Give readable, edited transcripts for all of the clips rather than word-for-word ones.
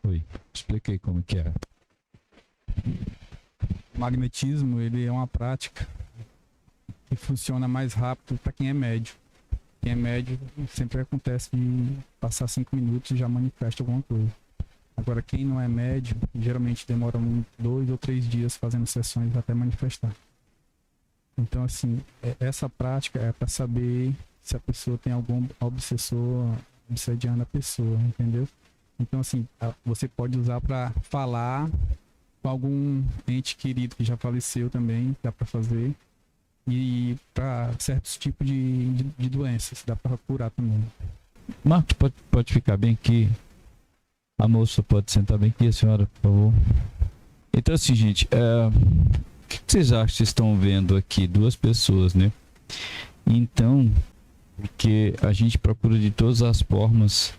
Oi. Expliquei como que é. O magnetismo, ele é uma prática que funciona mais rápido para quem é médio. Quem é médio, sempre acontece de passar 5 minutos e já manifesta alguma coisa. Agora, quem não é médio, geralmente demora 2 ou 3 dias fazendo sessões até manifestar. Então, assim, essa prática é para saber se a pessoa tem algum obsessor obsediando a pessoa, entendeu? Então, assim, você pode usar para falar com algum ente querido que já faleceu também, dá para fazer. E para certos tipos de doenças, dá para curar também. Marcos, pode ficar bem aqui. A moça pode sentar bem aqui, a senhora, por favor. Então, assim, gente, o que vocês acham que vocês estão vendo aqui? Duas pessoas, né? Então, porque a gente procura de todas as formas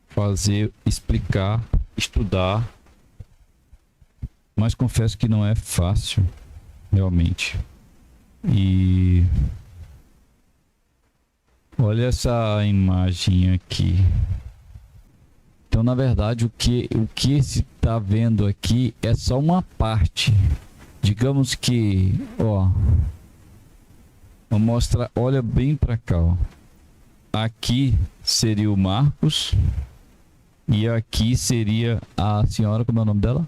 fazer, explicar, estudar, mas confesso que não é fácil, realmente. E olha essa imagem aqui. Então, na verdade, o que se está vendo aqui é só uma parte. Digamos que, ó, vou mostrar, olha bem para cá, ó. Aqui seria o Marcos e aqui seria a senhora, como é o nome dela?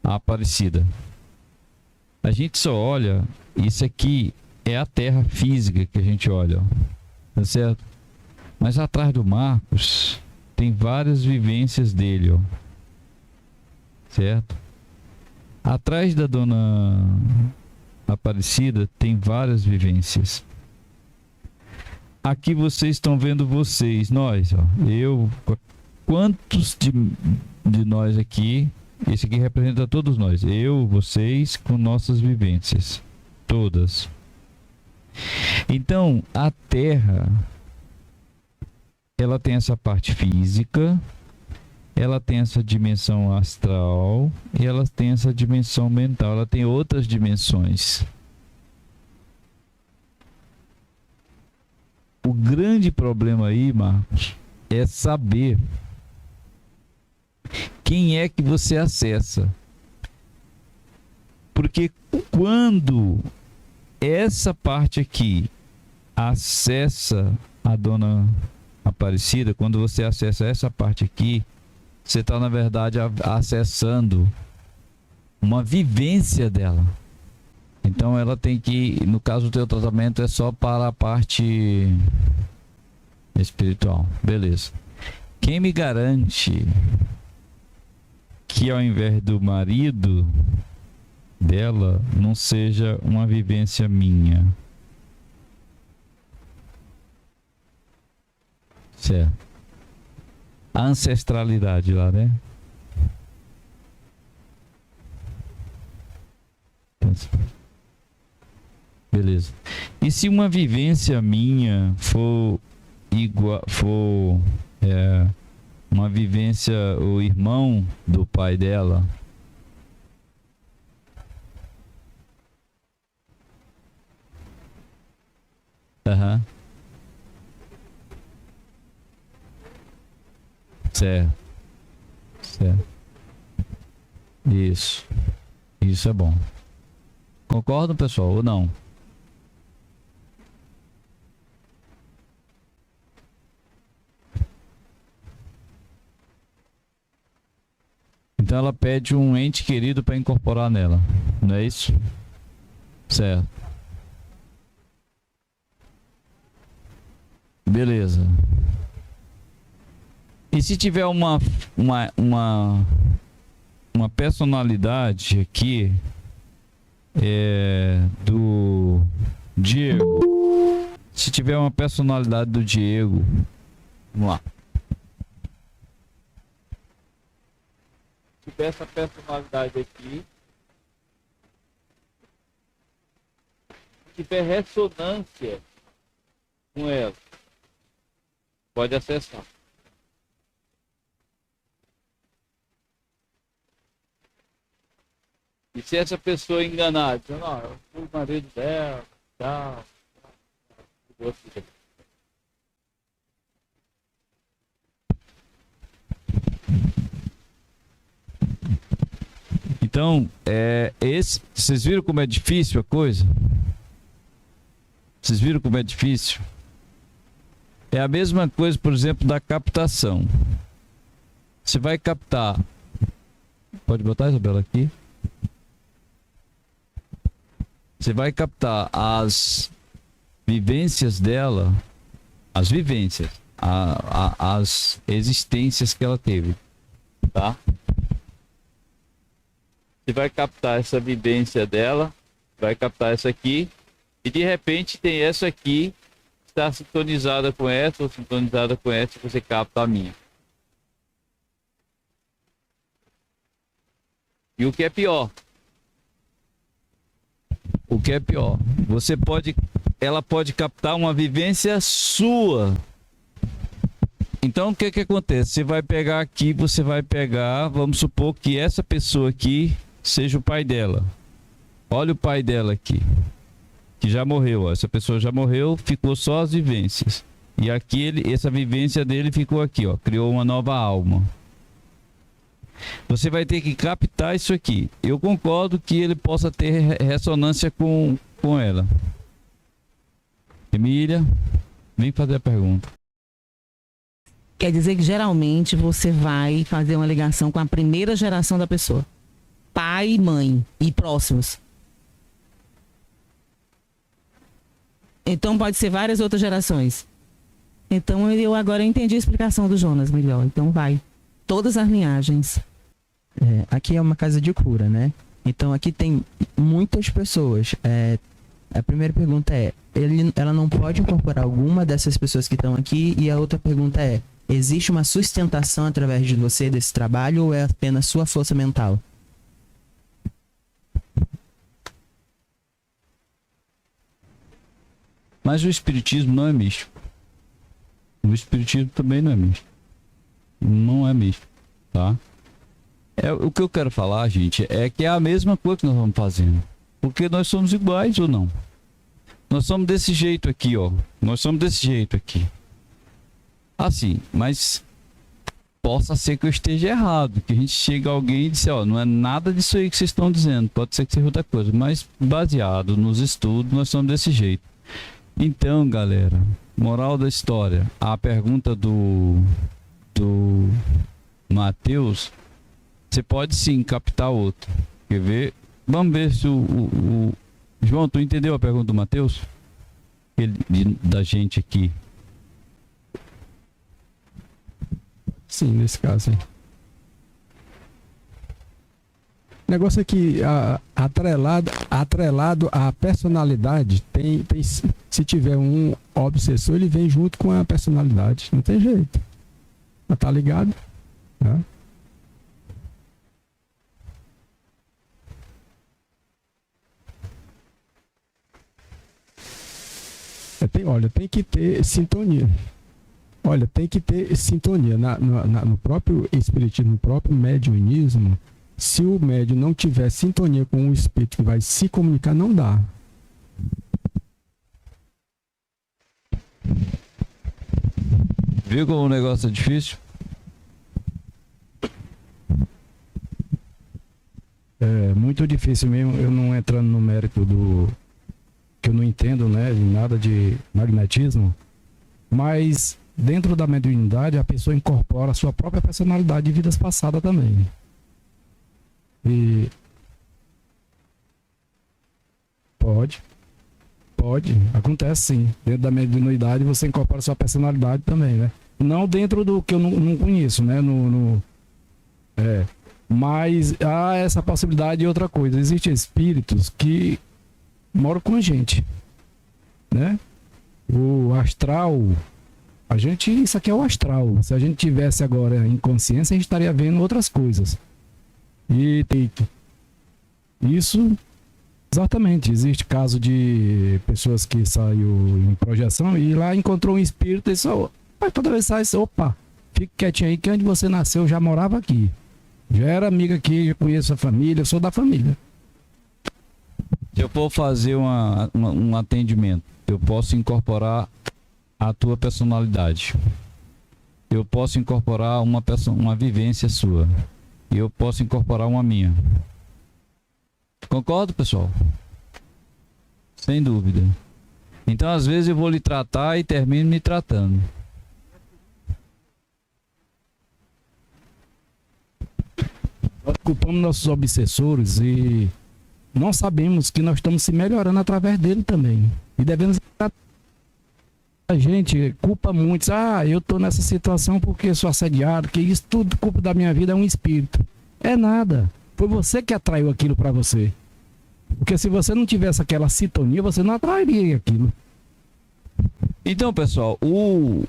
A Aparecida. A gente só olha, isso aqui é a terra física que a gente olha, ó, tá certo? Mas atrás do Marcos tem várias vivências dele, ó, certo? Atrás da dona Aparecida tem várias vivências. Aqui vocês estão vendo nós, ó. Eu, quantos de nós aqui? Esse aqui representa todos nós. Eu, vocês, com nossas vivências. Todas. Então, a Terra, ela tem essa parte física, ela tem essa dimensão astral e ela tem essa dimensão mental. Ela tem outras dimensões. O grande problema aí, Marcos, é saber quem é que você acessa. Porque quando essa parte aqui acessa a dona Aparecida, quando você acessa essa parte aqui, você está, na verdade, acessando uma vivência dela. Então ela tem que, no caso do teu tratamento, é só para a parte espiritual. Beleza. Quem me garante que ao invés do marido dela não seja uma vivência minha? Certo. A ancestralidade lá, né? Beleza. E se uma vivência minha for igual, uma vivência, o irmão do pai dela? Aham. Certo. Certo. Isso. Isso é bom. Concordam, pessoal, ou não? Então ela pede um ente querido para incorporar nela, não é isso? Certo. Beleza. E se tiver uma personalidade aqui do Diego, se tiver uma personalidade do Diego, vamos lá. Se tiver essa personalidade aqui, se tiver ressonância com ela, pode acessar. E se essa pessoa enganar, dizendo, ó, eu fui o marido dela, tal, então, vocês viram como é difícil a coisa? Vocês viram como é difícil? É a mesma coisa, por exemplo, da captação. Você vai captar. Pode botar, Isabela, aqui. Você vai captar as vivências dela, as vivências, as existências que ela teve, tá? Você vai captar essa vivência dela, vai captar essa aqui, e de repente tem essa aqui, que está sintonizada com essa, ou sintonizada com essa, você capta a minha. E o que é pior? O que é pior? Ela pode captar uma vivência sua. Então o que que acontece? Você vai pegar aqui, vamos supor que essa pessoa aqui seja o pai dela. Olha o pai dela aqui, que já morreu, ó. Essa pessoa já morreu, ficou só as vivências. E aqui essa vivência dele ficou aqui, ó, criou uma nova alma. Você vai ter que captar isso aqui. Eu concordo que ele possa ter ressonância com ela. Emília, vem fazer a pergunta. Quer dizer que geralmente você vai fazer uma ligação com a primeira geração da pessoa. Pai, mãe e próximos. Então pode ser várias outras gerações. Então eu agora entendi a explicação do Jonas melhor. Então vai. Todas as linhagens. Aqui é uma casa de cura, né? Então aqui tem muitas pessoas. A primeira pergunta é, ela não pode incorporar alguma dessas pessoas que estão aqui? E a outra pergunta é, existe uma sustentação através de você desse trabalho ou é apenas sua força mental? Mas o espiritismo não é místico. O espiritismo também não é místico. Não é místico, tá? O que eu quero falar, gente, é que é a mesma coisa que nós vamos fazendo. Porque nós somos iguais ou não? Nós somos desse jeito aqui, ó. Nós somos desse jeito aqui. Assim, mas possa ser que eu esteja errado. Que a gente chega a alguém e diz, ó, não é nada disso aí que vocês estão dizendo. Pode ser que seja outra coisa. Mas baseado nos estudos, nós somos desse jeito. Então, galera, moral da história. A pergunta do Matheus, você pode sim captar outro. Quer ver? Vamos ver se o João, tu entendeu a pergunta do Matheus? Da gente aqui. Sim, nesse caso aí. O negócio é que atrelado à personalidade, se tiver um obsessor, ele vem junto com a personalidade. Não tem jeito. Mas tá ligado? Né? Tem que ter sintonia. Olha, tem que ter sintonia. No próprio espiritismo, no próprio mediunismo, se o médium não tiver sintonia com o espírito que vai se comunicar, não dá. Viu como o negócio é difícil? É muito difícil mesmo, eu não entrando no mérito do que eu não entendo, né, nada de magnetismo, mas dentro da mediunidade a pessoa incorpora a sua própria personalidade de vidas passadas também. E pode, acontece sim. Dentro da mediunidade você incorpora a sua personalidade também, né? Não dentro do que eu não conheço, né? Mas há essa possibilidade de outra coisa. Existem espíritos que moram com a gente, né? O astral, isso aqui é o astral. Se a gente tivesse agora em consciência, a gente estaria vendo outras coisas. E isso, exatamente, existe caso de pessoas que saiu em projeção e lá encontrou um espírito e disse, mas toda vez sai, opa, fique quietinho aí que onde você nasceu eu já morava aqui. Já era amiga aqui, já conheço a família, eu sou da família. Se eu for fazer um atendimento, eu posso incorporar a tua personalidade. Eu posso incorporar uma vivência sua. E eu posso incorporar uma minha. Concordo, pessoal? Sem dúvida. Então, às vezes, eu vou lhe tratar e termino me tratando. Nós culpamos nossos obsessores e não sabemos que nós estamos se melhorando através dele também. E devemos... A gente culpa muitos. Eu tô nessa situação porque sou assediado, que isso tudo culpa da minha vida é um espírito. É nada. Foi você que atraiu aquilo para você. Porque se você não tivesse aquela sintonia, você não atrairia aquilo. Então, pessoal, o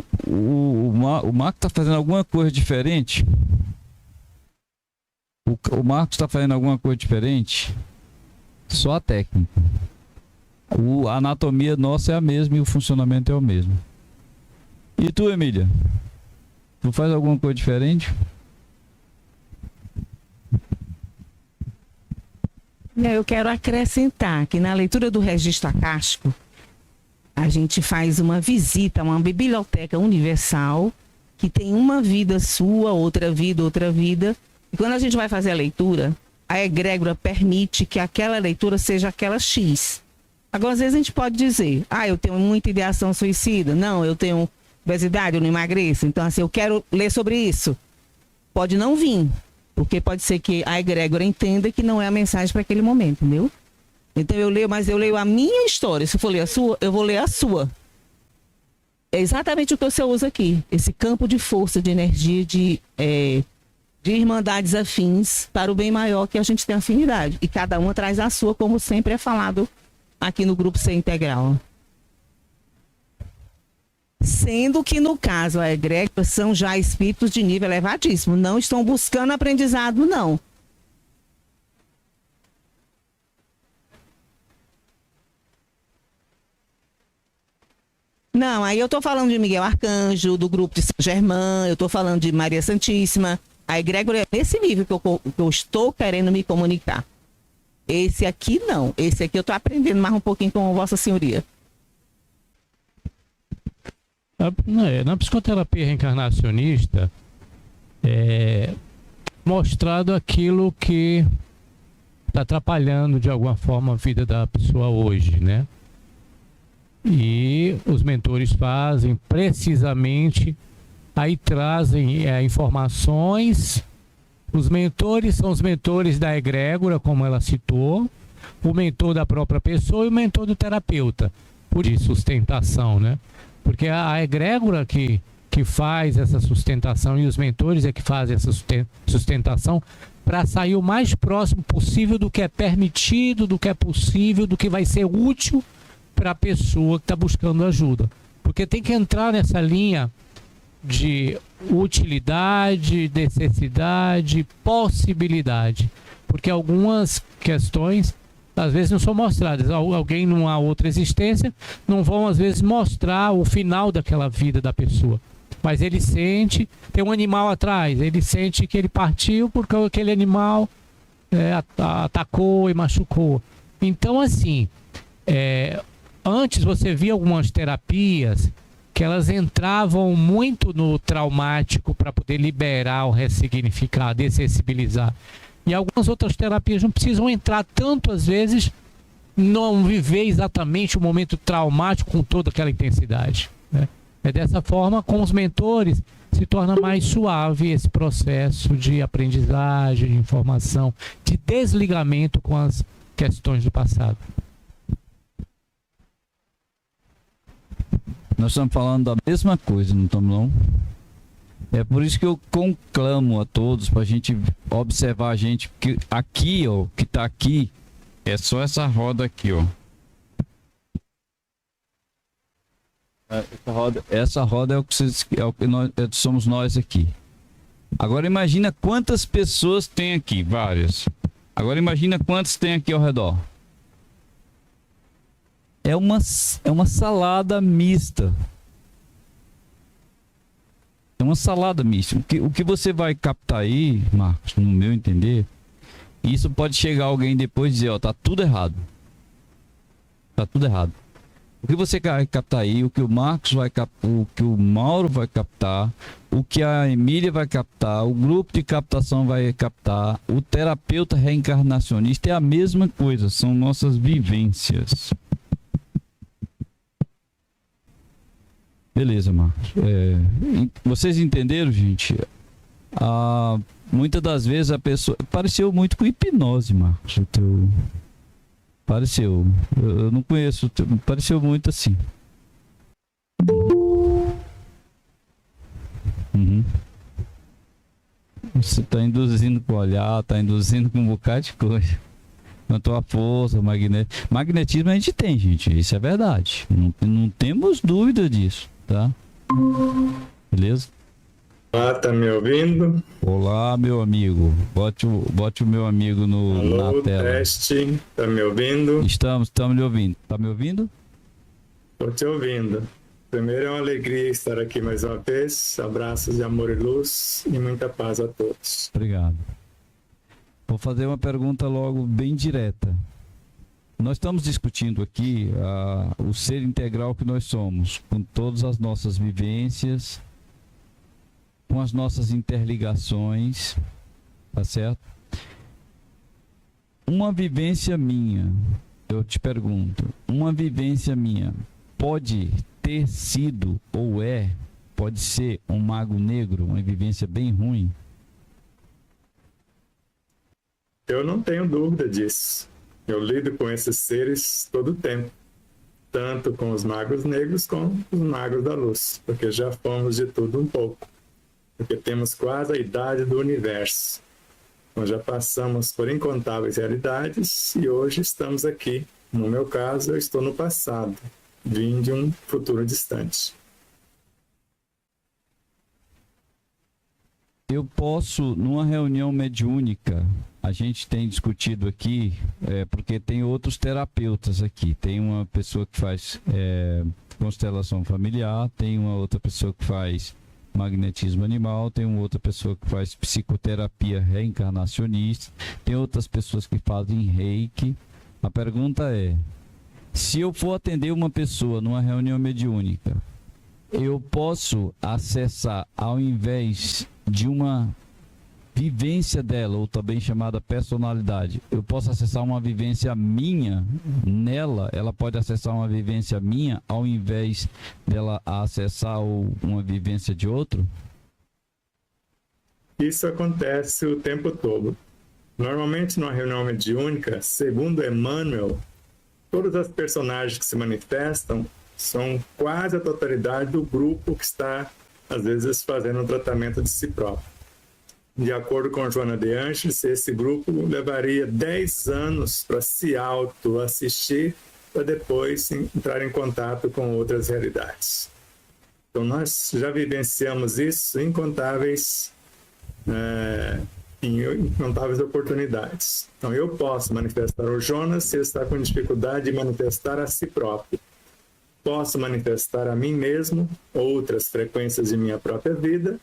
Marco tá fazendo alguma coisa diferente? O Marcos está fazendo alguma coisa diferente? Só a técnica. A anatomia nossa é a mesma e o funcionamento é o mesmo. E tu, Emília? Tu faz alguma coisa diferente? Eu quero acrescentar que na leitura do registro acástico, a gente faz uma visita a uma biblioteca universal que tem uma vida sua, outra vida. E quando a gente vai fazer a leitura, a egrégora permite que aquela leitura seja aquela X. Agora, às vezes a gente pode dizer, eu tenho muita ideação suicida. Não, eu tenho obesidade, eu não emagreço. Então, assim, eu quero ler sobre isso. Pode não vir, porque pode ser que a egrégora entenda que não é a mensagem para aquele momento, entendeu? Então eu leio a minha história. Se for ler a sua, eu vou ler a sua. É exatamente o que você usa aqui. Esse campo de força, de energia, de irmandades afins para o bem maior que a gente tem afinidade. E cada uma traz a sua, como sempre é falado aqui no Grupo C Integral. Sendo que, no caso, a egrégora são já espíritos de nível elevadíssimo. Não estão buscando aprendizado, não. Não, aí eu estou falando de Miguel Arcanjo, do grupo de São Germán, eu estou falando de Maria Santíssima. A egrégora é nesse nível que eu estou querendo me comunicar. Esse aqui não. Esse aqui eu estou aprendendo mais um pouquinho com Vossa Senhoria. Na psicoterapia reencarnacionista é mostrado aquilo que está atrapalhando de alguma forma a vida da pessoa hoje, né? E os mentores fazem precisamente, aí trazem informações. Os mentores são os mentores da egrégora, como ela citou, o mentor da própria pessoa e o mentor do terapeuta, por sustentação, né? Porque a egrégora que faz essa sustentação e os mentores é que fazem essa sustentação para sair o mais próximo possível do que é permitido, do que é possível, do que vai ser útil para a pessoa que está buscando ajuda. Porque tem que entrar nessa linha de utilidade, necessidade, possibilidade. Porque algumas questões às vezes não são mostradas. Alguém numa outra existência não vão às vezes mostrar o final daquela vida da pessoa. Mas ele sente, tem um animal atrás, ele sente que ele partiu porque aquele animal atacou e machucou. Então assim, antes você via algumas terapias que elas entravam muito no traumático para poder liberar, ou ressignificar, dessensibilizar. E algumas outras terapias não precisam entrar tanto, às vezes, não viver exatamente o momento traumático com toda aquela intensidade, né? É dessa forma, com os mentores, se torna mais suave esse processo de aprendizagem, de informação, de desligamento com as questões do passado. Nós estamos falando da mesma coisa, não estamos não? É por isso que eu conclamo a todos para a gente observar a gente, porque aqui, ó, que está aqui, é só essa roda aqui, ó. Essa roda é o que nós somos nós aqui. Agora imagina quantas pessoas tem aqui, várias. Agora imagina quantas tem aqui ao redor. É uma salada mista. É uma salada mista. O que você vai captar aí, Marcos, no meu entender, isso pode chegar alguém depois e dizer, ó, tá tudo errado. Tá tudo errado. O que você vai captar aí, o que o Marcos vai captar, o que o Mauro vai captar, o que a Emília vai captar, o grupo de captação vai captar, o terapeuta reencarnacionista é a mesma coisa, são nossas vivências. Beleza, Marcos. Vocês entenderam, gente? Muitas das vezes a pessoa... Pareceu muito com hipnose, Marcos, o teu... Pareceu. Eu não conheço. Pareceu muito assim. Uhum. Você está induzindo com o olhar, está induzindo com um bocado de coisa. Quanto a força, magnetismo a gente tem, gente. Isso é verdade. Não temos dúvida disso, tá? Beleza? Olá, tá me ouvindo? Olá, meu amigo. Bote o meu amigo Alô, na tela. Teste, tá me ouvindo? Estamos lhe ouvindo. Tá me ouvindo? Tô te ouvindo. Primeiro é uma alegria estar aqui mais uma vez. Abraços de amor e luz e muita paz a todos. Obrigado. Vou fazer uma pergunta logo bem direta. Nós estamos discutindo aqui o ser integral que nós somos, com todas as nossas vivências, com as nossas interligações, tá certo? Uma vivência minha, eu te pergunto, uma vivência minha pode ter sido ou pode ser um mago negro, uma vivência bem ruim? Eu não tenho dúvida disso. Eu lido com esses seres todo o tempo, tanto com os magos negros como os magos da luz, porque já fomos de tudo um pouco. Porque temos quase a idade do universo. Nós já passamos por incontáveis realidades e hoje estamos aqui. No meu caso, eu estou no passado, vim de um futuro distante. Eu posso, numa reunião mediúnica, a gente tem discutido aqui, porque tem outros terapeutas aqui. Tem uma pessoa que faz constelação familiar, tem uma outra pessoa que faz magnetismo animal, tem uma outra pessoa que faz psicoterapia reencarnacionista, tem outras pessoas que fazem reiki. A pergunta é, se eu for atender uma pessoa numa reunião mediúnica, eu posso acessar, ao invés de uma vivência dela, ou também chamada personalidade, eu posso acessar uma vivência minha nela, ela pode acessar uma vivência minha ao invés dela acessar uma vivência de outro? Isso acontece o tempo todo. Normalmente, numa reunião mediúnica, segundo Emmanuel, todas as personagens que se manifestam são quase a totalidade do grupo que está, às vezes, fazendo um tratamento de si próprio. De acordo com Joana de Ângeles, esse grupo levaria 10 anos para se auto-assistir, para depois entrar em contato com outras realidades. Então, nós já vivenciamos isso em incontáveis oportunidades. Então, eu posso manifestar o Jonas se ele está com dificuldade de manifestar a si próprio. Posso manifestar a mim mesmo, outras frequências de minha própria vida,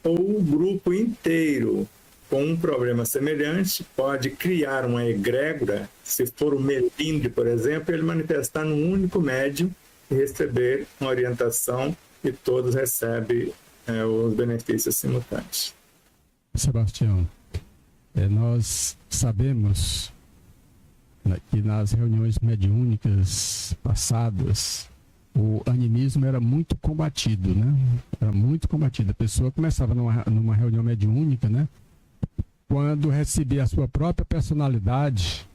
ou o grupo inteiro com um problema semelhante pode criar uma egrégora, se for o melindre, por exemplo, ele manifestar num único médium e receber uma orientação e todos recebem os benefícios simultâneos. Sebastião, nós sabemos que nas reuniões mediúnicas passadas, o animismo era muito combatido, né? Era muito combatido. A pessoa começava numa reunião mediúnica, né? Quando recebia a sua própria personalidade,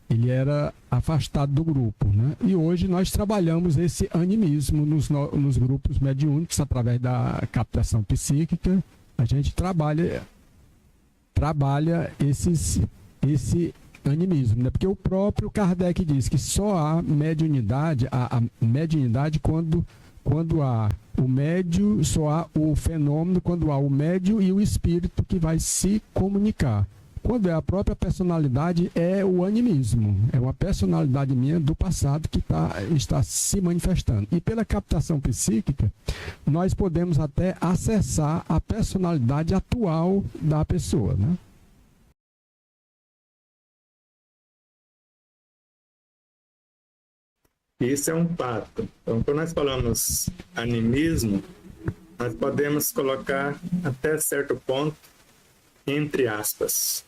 ele era afastado do grupo, né? E hoje nós trabalhamos esse animismo nos grupos mediúnicos através da captação psíquica. A gente trabalha esse animismo, né? Porque o próprio Kardec diz que só há mediunidade, a mediunidade quando há o médio, só há o fenômeno quando há o médio e o espírito que vai se comunicar. Quando é a própria personalidade, é o animismo, é uma personalidade minha do passado que está se manifestando. E pela captação psíquica, nós podemos até acessar a personalidade atual da pessoa, né? Isso é um fato. Então, quando nós falamos animismo, nós podemos colocar até certo ponto entre aspas.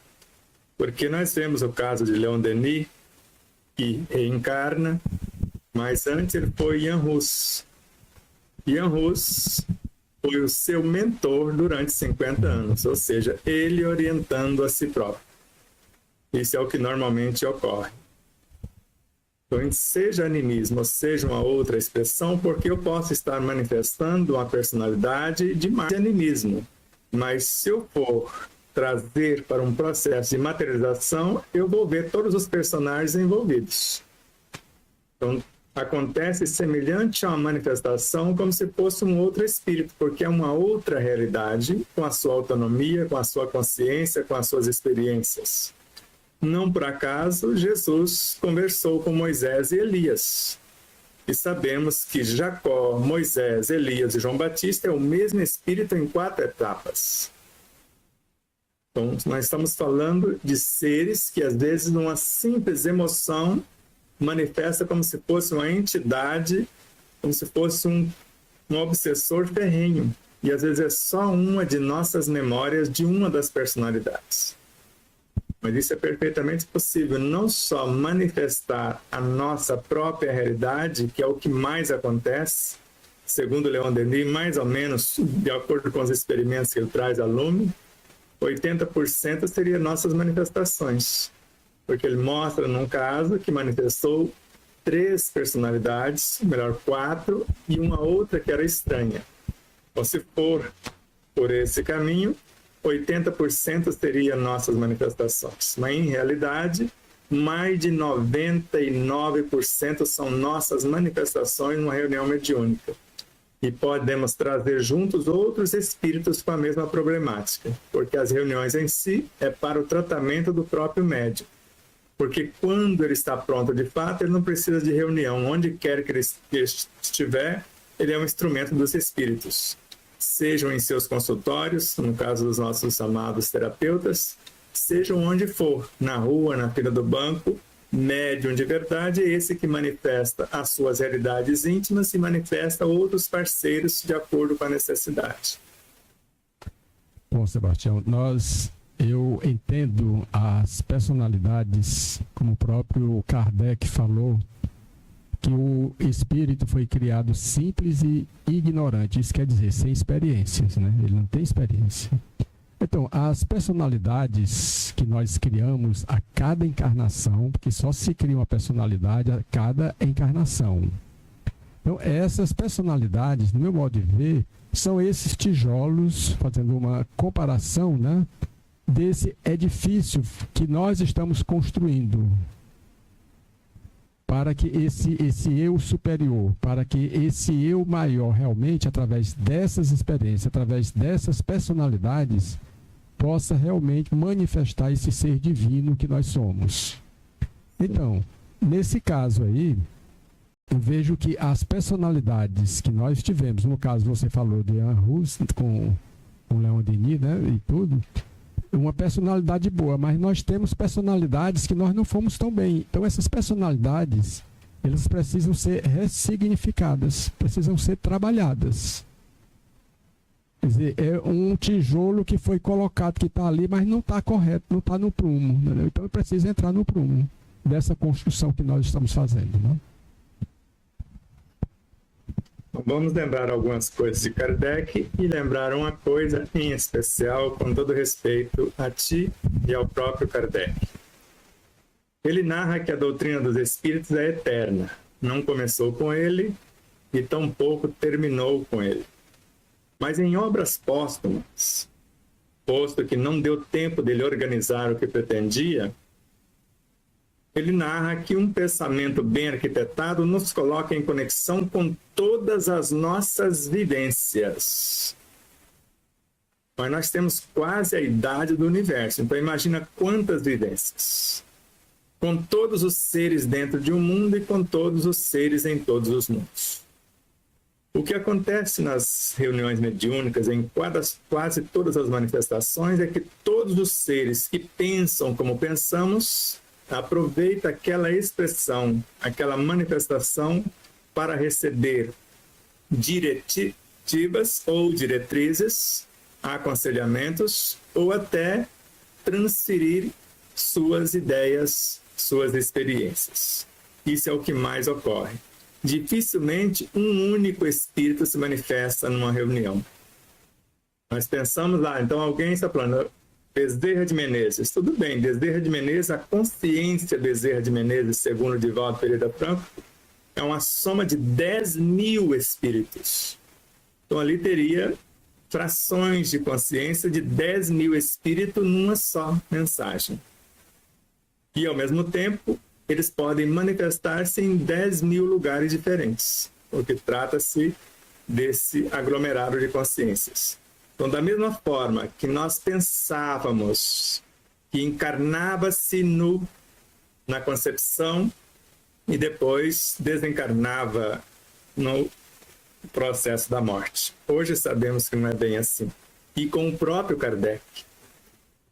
Porque nós vemos o caso de Leon Denis, que reencarna, mas antes ele foi Jan Hus. Jan Hus foi o seu mentor durante 50 anos, ou seja, ele orientando a si próprio. Isso é o que normalmente ocorre. Então, seja animismo ou seja uma outra expressão, porque eu posso estar manifestando uma personalidade de mais animismo, mas se eu for trazer para um processo de materialização, eu vou ver todos os personagens envolvidos. Então, acontece semelhante a uma manifestação como se fosse um outro espírito, porque é uma outra realidade, com a sua autonomia, com a sua consciência, com as suas experiências. Não por acaso, Jesus conversou com Moisés e Elias. E sabemos que Jacó, Moisés, Elias e João Batista é o mesmo espírito em 4 etapas. Então, nós estamos falando de seres que, às vezes, numa simples emoção, manifesta como se fosse uma entidade, como se fosse um obsessor ferrenho. E, às vezes, é só uma de nossas memórias de uma das personalidades. Mas isso é perfeitamente possível, não só manifestar a nossa própria realidade, que é o que mais acontece, segundo Leon Denis, mais ou menos, de acordo com os experimentos que ele traz a lume, 80% seria nossas manifestações, porque ele mostra num caso que manifestou 3 personalidades, melhor 4, e uma outra que era estranha. Então, se for por esse caminho, 80% seria nossas manifestações, mas em realidade, mais de 99% são nossas manifestações numa reunião mediúnica. E podemos trazer juntos outros espíritos com a mesma problemática, porque as reuniões em si é para o tratamento do próprio médium. Porque quando ele está pronto de fato, ele não precisa de reunião. Onde quer que ele estiver, ele é um instrumento dos espíritos. Sejam em seus consultórios, no caso dos nossos amados terapeutas, sejam onde for, na rua, na fila do banco, médium de verdade é esse que manifesta as suas realidades íntimas e manifesta outros parceiros de acordo com a necessidade. Bom, Sebastião, eu entendo as personalidades, como o próprio Kardec falou, que o espírito foi criado simples e ignorante. Isso quer dizer, sem experiências, né? Ele não tem experiência. Então, as personalidades que nós criamos a cada encarnação, porque só se cria uma personalidade a cada encarnação. Então, essas personalidades, no meu modo de ver, são esses tijolos, fazendo uma comparação, né, desse edifício que nós estamos construindo. Para que esse eu superior, para que esse eu maior realmente, através dessas experiências, através dessas personalidades, possa realmente manifestar esse ser divino que nós somos. Então, nesse caso aí, eu vejo que as personalidades que nós tivemos, no caso você falou de Jan Hus com Leon Denis, né, e tudo, uma personalidade boa, mas nós temos personalidades que nós não fomos tão bem. Então essas personalidades, elas precisam ser ressignificadas, precisam ser trabalhadas. Quer dizer, é um tijolo que foi colocado, que está ali, mas não está correto, não está no prumo. Entendeu? Então precisa entrar no prumo dessa construção que nós estamos fazendo. Né? Vamos lembrar algumas coisas de Kardec e lembrar uma coisa em especial, com todo respeito a ti e ao próprio Kardec. Ele narra que a doutrina dos espíritos é eterna, não começou com ele e tampouco terminou com ele. Mas em obras póstumas, posto que não deu tempo dele organizar o que pretendia, ele narra que um pensamento bem arquitetado nos coloca em conexão com todas as nossas vivências. Mas nós temos quase a idade do universo, então imagina quantas vivências. Com todos os seres dentro de um mundo e com todos os seres em todos os mundos. O que acontece nas reuniões mediúnicas, em quase todas as manifestações, é que todos os seres que pensam como pensamos aproveita aquela expressão, aquela manifestação para receber diretivas ou diretrizes, aconselhamentos ou até transferir suas ideias, suas experiências. Isso é o que mais ocorre. Dificilmente um único espírito se manifesta numa reunião. Nós pensamos lá, então alguém está falando, Bezerra de Menezes, tudo bem, Bezerra de Menezes, a consciência Bezerra de Menezes, segundo Divaldo Pereira Franco, é uma soma de 10.000 espíritos. Então ali teria frações de consciência de 10.000 espíritos numa só mensagem. E ao mesmo tempo, eles podem manifestar-se em 10.000 lugares diferentes, porque trata-se desse aglomerado de consciências. Então, da mesma forma que nós pensávamos que encarnava-se na concepção e depois desencarnava no processo da morte. Hoje sabemos que não é bem assim. E com o próprio Kardec,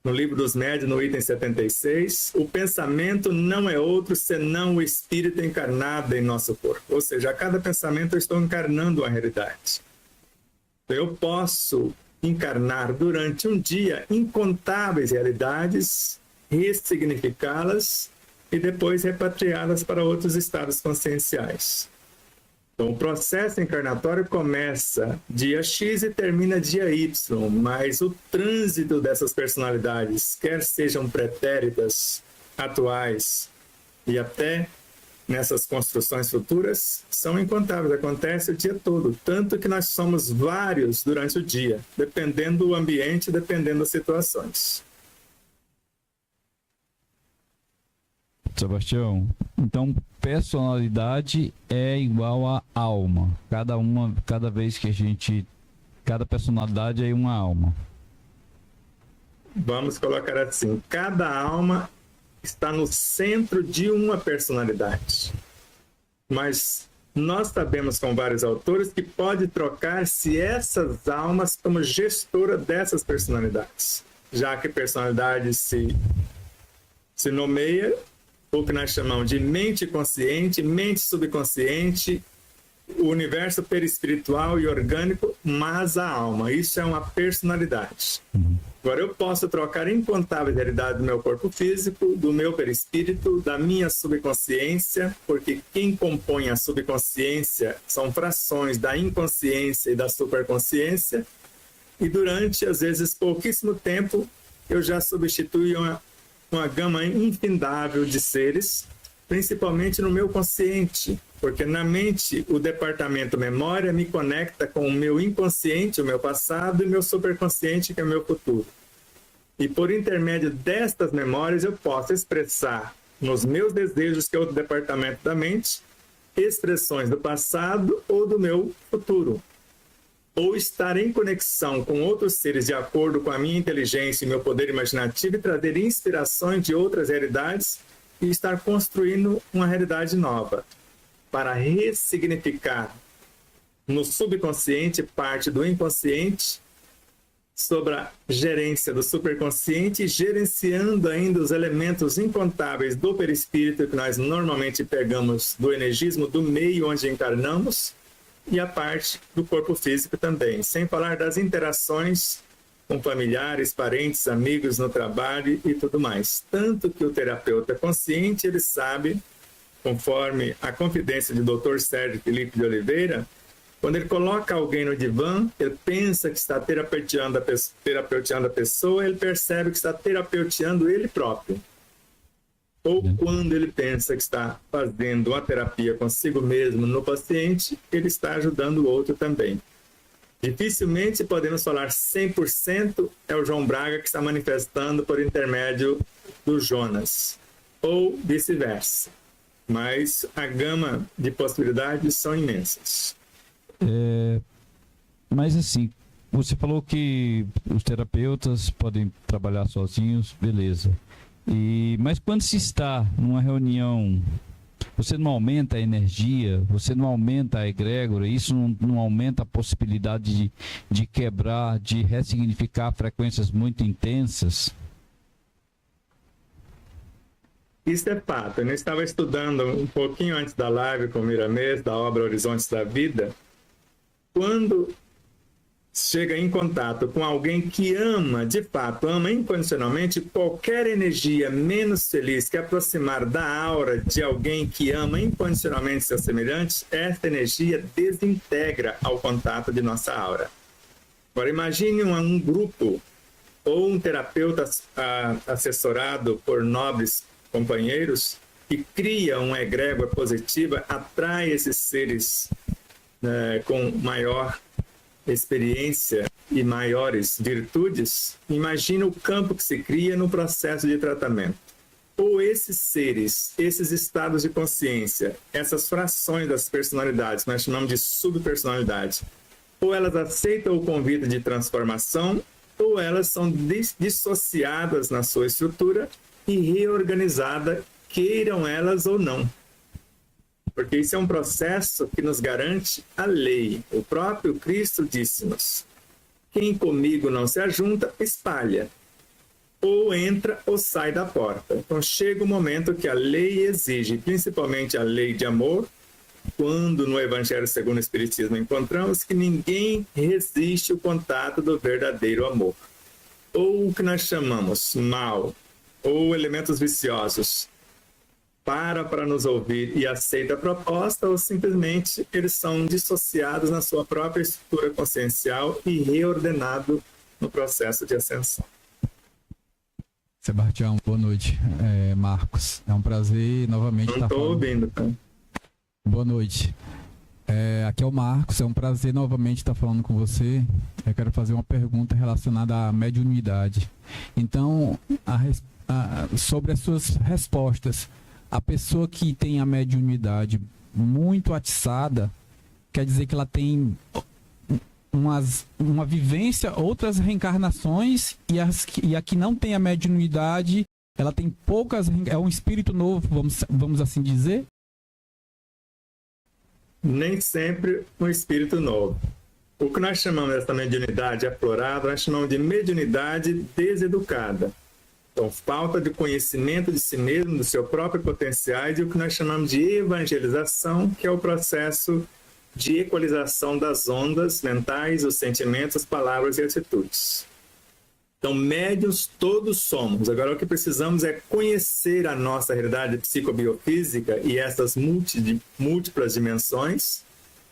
no Livro dos Médiuns, no item 76, o pensamento não é outro senão o espírito encarnado em nosso corpo. Ou seja, a cada pensamento eu estou encarnando a realidade. Eu posso encarnar durante um dia incontáveis realidades, ressignificá-las e depois repatriá-las para outros estados conscienciais. Então, o processo encarnatório começa dia X e termina dia Y, mas o trânsito dessas personalidades, quer sejam pretéritas, atuais e até nessas construções futuras, são incontáveis, acontece o dia todo, tanto que nós somos vários durante o dia, dependendo do ambiente, dependendo das situações. Sebastião, então personalidade é igual a alma. Cada vez que cada personalidade é uma alma. Vamos colocar assim, cada alma está no centro de uma personalidade. Mas nós sabemos com vários autores que pode trocar-se essas almas como gestora dessas personalidades, já que a personalidade se nomeia o que nós chamamos de mente consciente, mente subconsciente, o universo perispiritual e orgânico, mas a alma. Isso é uma personalidade. Agora, eu posso trocar incontáveis realidades do meu corpo físico, do meu perispírito, da minha subconsciência, porque quem compõe a subconsciência são frações da inconsciência e da superconsciência, e durante, às vezes, pouquíssimo tempo, eu já substituo uma gama infindável de seres, principalmente no meu consciente, porque na mente o departamento memória me conecta com o meu inconsciente, o meu passado, e o meu superconsciente, que é o meu futuro. E por intermédio destas memórias eu posso expressar nos meus desejos, que é outro departamento da mente, expressões do passado ou do meu futuro. Ou estar em conexão com outros seres de acordo com a minha inteligência e meu poder imaginativo e trazer inspirações de outras realidades e estar construindo uma realidade nova para ressignificar no subconsciente parte do inconsciente sobre a gerência do superconsciente, gerenciando ainda os elementos incontáveis do perispírito que nós normalmente pegamos do energismo do meio onde encarnamos e a parte do corpo físico também, sem falar das interações com familiares, parentes, amigos no trabalho e tudo mais. Tanto que o terapeuta consciente, ele sabe, conforme a confidência de Dr. Sérgio Felipe de Oliveira, quando ele coloca alguém no divã, ele pensa que está terapeuteando a pessoa, ele percebe que está terapeuteando ele próprio. Ou quando ele pensa que está fazendo uma terapia consigo mesmo no paciente, ele está ajudando o outro também. Dificilmente podemos falar 100% é o João Braga que está manifestando por intermédio do Jonas, ou vice-versa. Mas a gama de possibilidades são imensas. Mas assim, você falou que os terapeutas podem trabalhar sozinhos, beleza. Mas quando se está numa reunião, você não aumenta a energia, você não aumenta a egrégora, isso não aumenta a possibilidade de quebrar, de ressignificar frequências muito intensas? Isso é fato. Eu estava estudando um pouquinho antes da live com o Miramês, da obra Horizontes da Vida. Quando chega em contato com alguém que ama, de fato, ama incondicionalmente, qualquer energia menos feliz que aproximar da aura de alguém que ama incondicionalmente seus semelhantes, essa energia desintegra ao contato de nossa aura. Agora, imagine um grupo ou um terapeuta assessorado por nobres companheiros que cria uma egrégora positiva, atrai esses seres com maior experiência e maiores virtudes. Imagina o campo que se cria no processo de tratamento. Ou esses seres, esses estados de consciência, essas frações das personalidades, nós chamamos de subpersonalidade, ou elas aceitam o convite de transformação, ou elas são dissociadas na sua estrutura e reorganizadas, queiram elas ou não. Porque isso é um processo que nos garante a lei. O próprio Cristo disse-nos: quem comigo não se ajunta, espalha. Ou entra ou sai da porta. Então chega o momento que a lei exige, principalmente a lei de amor, quando no Evangelho segundo o Espiritismo encontramos que ninguém resiste o contato do verdadeiro amor. Ou o que nós chamamos mal, ou elementos viciosos, para nos ouvir e aceita a proposta, ou simplesmente eles são dissociados na sua própria estrutura consciencial e reordenados no processo de ascensão. Sebastião, boa noite. Marcos, é um prazer novamente estar falando. Não estou ouvindo, tá? Boa noite. Aqui é o Marcos, é um prazer novamente estar falando com você. Eu quero fazer uma pergunta relacionada à mediunidade. Então, sobre as suas respostas, a pessoa que tem a mediunidade muito atiçada, quer dizer que ela tem uma vivência, outras reencarnações, e a que não tem a mediunidade, ela tem poucas, é um espírito novo, vamos assim dizer? Nem sempre um espírito novo. O que nós chamamos dessa mediunidade aflorada, nós chamamos de mediunidade deseducada. Então, falta de conhecimento de si mesmo, do seu próprio potencial, e o que nós chamamos de evangelização, que é o processo de equalização das ondas mentais, os sentimentos, as palavras e atitudes. Então, médiuns todos somos. Agora, o que precisamos é conhecer a nossa realidade psicobiofísica e essas múltiplas dimensões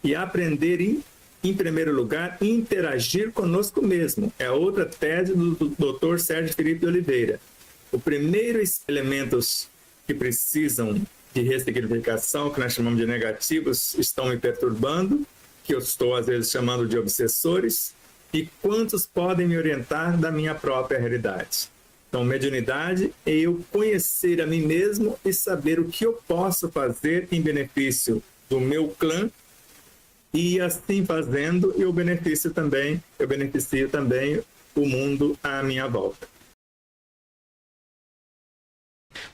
e aprender, em primeiro lugar, interagir conosco mesmo. É outra tese do Dr. Sérgio Felipe de Oliveira. O primeiro elementos que precisam de ressignificação, que nós chamamos de negativos, estão me perturbando, que eu estou às vezes chamando de obsessores, e quantos podem me orientar da minha própria realidade. Então, mediunidade é eu conhecer a mim mesmo e saber o que eu posso fazer em benefício do meu clã, e assim fazendo, eu beneficio também o mundo à minha volta.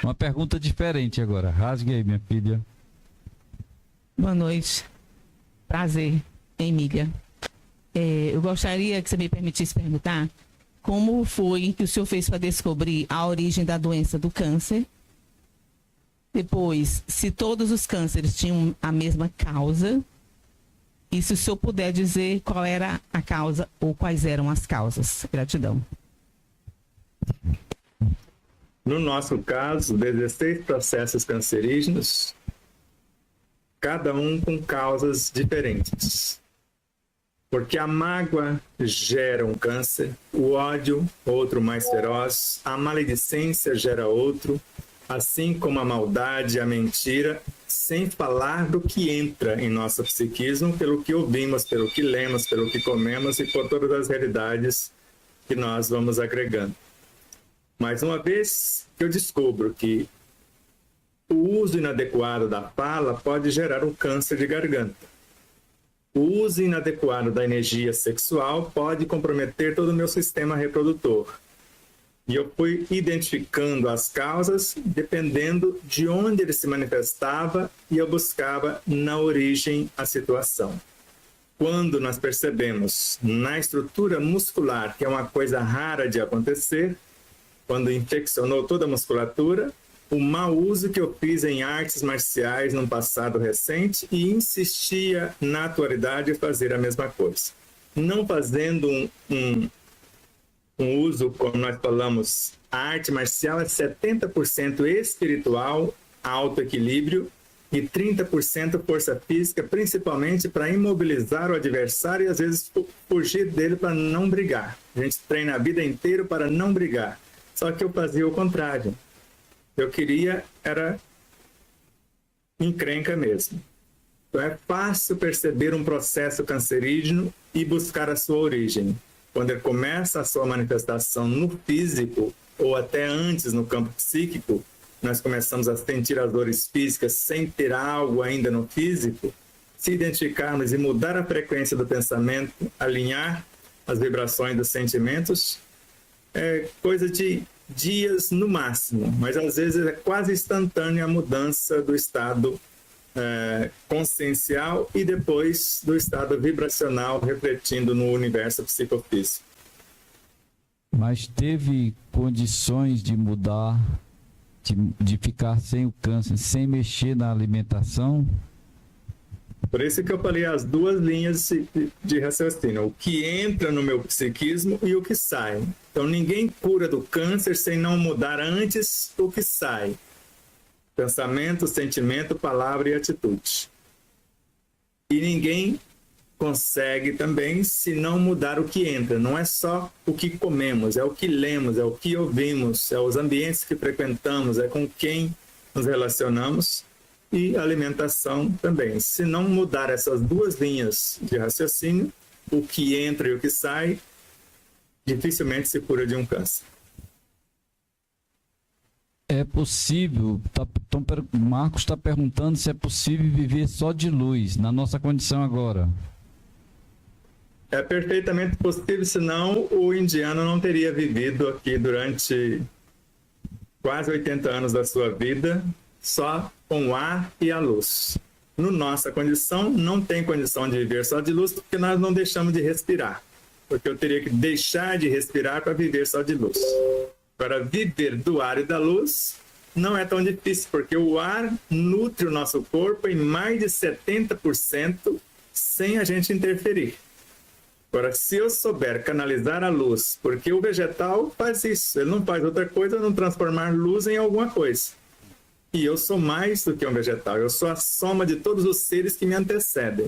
Uma pergunta diferente agora. Rasgue aí, minha filha. Boa noite. Prazer, Emília. Eu gostaria que você me permitisse perguntar como foi que o senhor fez para descobrir a origem da doença do câncer. Depois, se todos os cânceres tinham a mesma causa. E se o senhor puder dizer qual era a causa ou quais eram as causas. Gratidão. No nosso caso, 16 processos cancerígenos, cada um com causas diferentes. Porque a mágoa gera um câncer, o ódio, outro mais feroz, a maledicência gera outro, assim como a maldade, a mentira, sem falar do que entra em nosso psiquismo, pelo que ouvimos, pelo que lemos, pelo que comemos e por todas as realidades que nós vamos agregando. Mas uma vez que eu descubro que o uso inadequado da fala pode gerar um câncer de garganta, o uso inadequado da energia sexual pode comprometer todo o meu sistema reprodutor. E eu fui identificando as causas dependendo de onde ele se manifestava e eu buscava na origem a situação. Quando nós percebemos na estrutura muscular, que é uma coisa rara de acontecer, quando infeccionou toda a musculatura, o mau uso que eu fiz em artes marciais no passado recente e insistia na atualidade em fazer a mesma coisa. Não fazendo um uso, como nós falamos, a arte marcial é 70% espiritual, autoequilíbrio, e 30% força física, principalmente para imobilizar o adversário e às vezes fugir dele para não brigar. A gente treina a vida inteira para não brigar. Só que eu fazia o contrário. Eu queria era encrenca mesmo. Então é fácil perceber um processo cancerígeno e buscar a sua origem. Quando ele começa a sua manifestação no físico ou até antes no campo psíquico, nós começamos a sentir as dores físicas sem ter algo ainda no físico. Se identificarmos e mudar a frequência do pensamento, alinhar as vibrações dos sentimentos, é coisa de dias no máximo, mas às vezes é quase instantânea a mudança do estado consciencial e depois do estado vibracional refletindo no universo psicofísico. Mas teve condições de mudar, de ficar sem o câncer, sem mexer na alimentação? Por isso que eu falei as duas linhas de raciocínio, o que entra no meu psiquismo e o que sai. Então ninguém cura do câncer sem não mudar antes o que sai. Pensamento, sentimento, palavra e atitude. E ninguém consegue também se não mudar o que entra. Não é só o que comemos, é o que lemos, é o que ouvimos, é os ambientes que frequentamos, é com quem nos relacionamos e alimentação também. Se não mudar essas duas linhas de raciocínio, o que entra e o que sai, dificilmente se cura de um câncer. É possível, Marcos está perguntando se é possível viver só de luz, na nossa condição agora. É perfeitamente possível, senão o indiano não teria vivido aqui durante quase 80 anos da sua vida, só com o ar e a luz. No nossa condição, não tem condição de viver só de luz, porque nós não deixamos de respirar. Porque eu teria que deixar de respirar para viver só de luz. Para viver do ar e da luz não é tão difícil, porque o ar nutre o nosso corpo em mais de 70% sem a gente interferir. Agora, se eu souber canalizar a luz, porque o vegetal faz isso, ele não faz outra coisa, não transformar luz em alguma coisa. E eu sou mais do que um vegetal, eu sou a soma de todos os seres que me antecedem.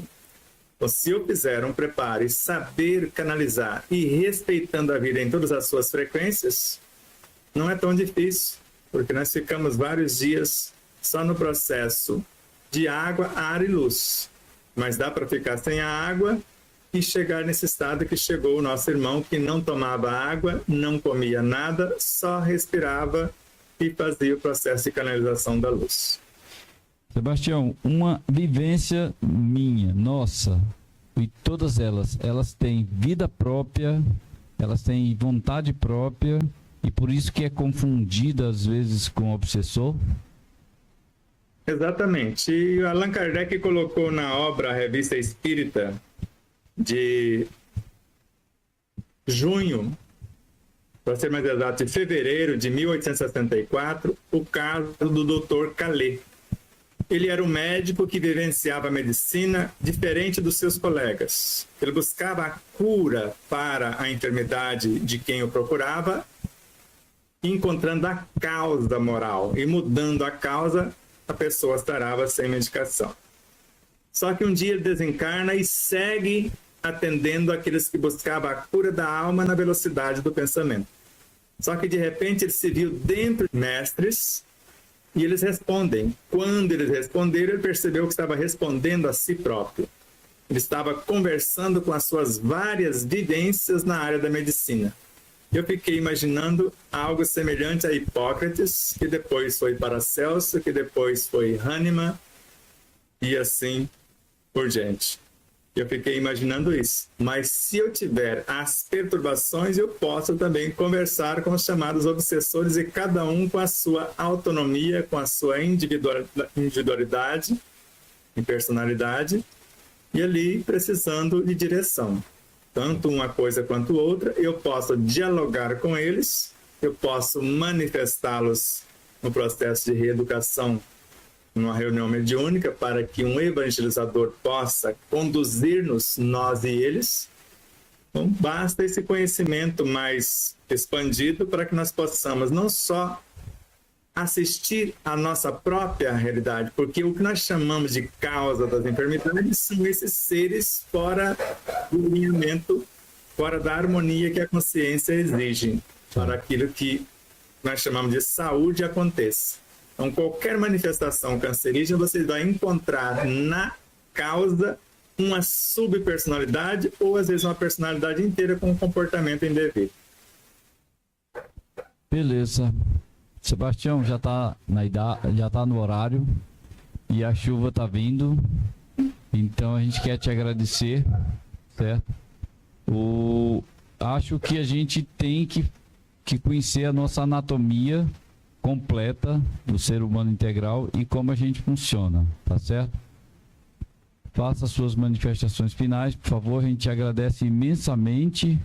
Então, se eu fizer um preparo e saber canalizar e respeitando a vida em todas as suas frequências, não é tão difícil, porque nós ficamos vários dias só no processo de água, ar e luz. Mas dá para ficar sem a água e chegar nesse estado que chegou o nosso irmão, que não tomava água, não comia nada, só respirava e fazia o processo de canalização da luz. Sebastião, uma vivência minha, nossa, e todas elas têm vida própria, elas têm vontade própria, e por isso que é confundida às vezes com obsessor? Exatamente. E Allan Kardec colocou na obra A Revista Espírita, de junho, para ser mais exato, de fevereiro de 1864, o caso do Dr. Calais. Ele era um médico que vivenciava a medicina diferente dos seus colegas. Ele buscava a cura para a enfermidade de quem o procurava, encontrando a causa moral. E mudando a causa, a pessoa estará sem medicação. Só que um dia ele desencarna e segue atendendo aqueles que buscavam a cura da alma na velocidade do pensamento. Só que de repente ele se viu dentro de mestres e eles respondem. Quando eles responderam, ele percebeu que estava respondendo a si próprio. Ele estava conversando com as suas várias vivências na área da medicina. Eu fiquei imaginando algo semelhante a Hipócrates, que depois foi Paracelso, que depois foi Hahnemann, e assim por diante. Eu fiquei imaginando isso. Mas se eu tiver as perturbações, eu posso também conversar com os chamados obsessores, e cada um com a sua autonomia, com a sua individualidade e personalidade, e ali precisando de direção. Tanto uma coisa quanto outra, eu posso dialogar com eles, eu posso manifestá-los no processo de reeducação numa reunião mediúnica para que um evangelizador possa conduzir-nos, nós e eles. Então, basta esse conhecimento mais expandido para que nós possamos não só assistir à nossa própria realidade, porque o que nós chamamos de causa das enfermidades são esses seres fora do alinhamento, fora da harmonia que a consciência exige, para aquilo que nós chamamos de saúde aconteça. Então, qualquer manifestação cancerígena, você vai encontrar na causa uma subpersonalidade ou, às vezes, uma personalidade inteira com um comportamento indevido. Beleza. Sebastião, já tá já tá no horário e a chuva tá vindo. Então a gente quer te agradecer, certo? Acho que a gente tem que conhecer a nossa anatomia completa do ser humano integral e como a gente funciona, tá certo? Faça suas manifestações finais, por favor, a gente agradece imensamente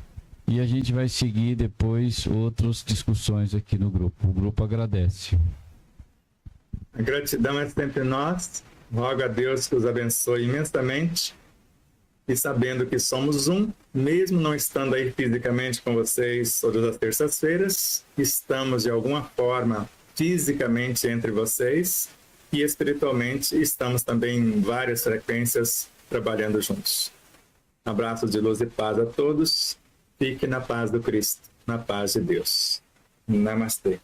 e a gente vai seguir depois outras discussões aqui no grupo. O grupo agradece. A gratidão é sempre nós. Rogo a Deus que os abençoe imensamente. E sabendo que somos um, mesmo não estando aí fisicamente com vocês todas as terças-feiras, estamos de alguma forma fisicamente entre vocês e espiritualmente estamos também em várias frequências trabalhando juntos. Abraços de luz e paz a todos. Fique na paz do Cristo, na paz de Deus. Namastê.